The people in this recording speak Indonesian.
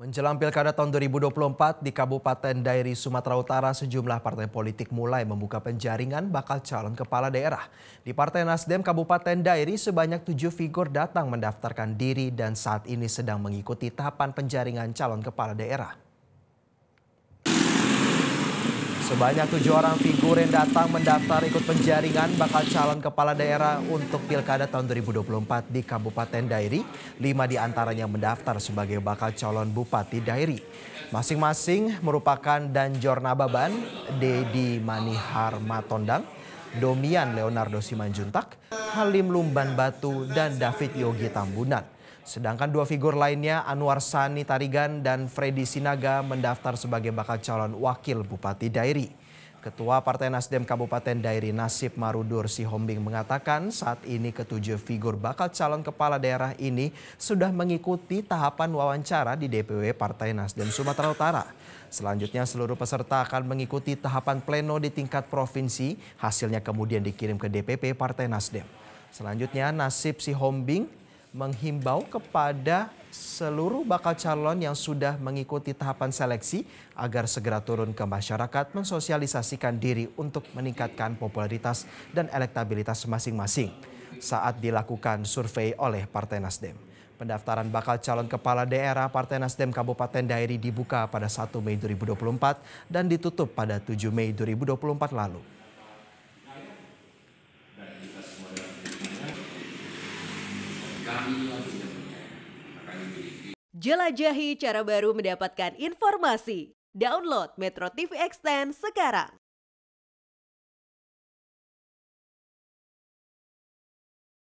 Menjelang Pilkada tahun 2024 di Kabupaten Dairi, Sumatera Utara, sejumlah partai politik mulai membuka penjaringan bakal calon kepala daerah. Di Partai Nasdem Kabupaten Dairi, sebanyak 7 figur datang mendaftarkan diri dan saat ini sedang mengikuti tahapan penjaringan calon kepala daerah. Sebanyak 7 orang figur yang datang mendaftar ikut penjaringan bakal calon kepala daerah untuk Pilkada tahun 2024 di Kabupaten Dairi. 5 diantaranya mendaftar sebagai bakal calon Bupati Dairi. Masing-masing merupakan Danjor Nababan, Dedi Manihar Matondang, Domian Leonardo Simanjuntak, Halim Lumban Batu, dan David Yogi Tambunan. Sedangkan 2 figur lainnya, Anwar Sani Tarigan dan Freddy Sinaga, mendaftar sebagai bakal calon wakil Bupati Dairi. Ketua Partai Nasdem Kabupaten Dairi Nasib Marudur Sihombing mengatakan saat ini ke-7 figur bakal calon kepala daerah ini sudah mengikuti tahapan wawancara di DPW Partai Nasdem Sumatera Utara. Selanjutnya seluruh peserta akan mengikuti tahapan pleno di tingkat provinsi, hasilnya kemudian dikirim ke DPP Partai Nasdem. Selanjutnya Nasib Sihombing menghimbau kepada seluruh bakal calon yang sudah mengikuti tahapan seleksi agar segera turun ke masyarakat mensosialisasikan diri untuk meningkatkan popularitas dan elektabilitas masing-masing saat dilakukan survei oleh Partai Nasdem. Pendaftaran bakal calon kepala daerah Partai Nasdem Kabupaten Dairi dibuka pada 1 Mei 2024 dan ditutup pada 7 Mei 2024 lalu. Jelajahi cara baru mendapatkan informasi. Download Metro TV Extend sekarang.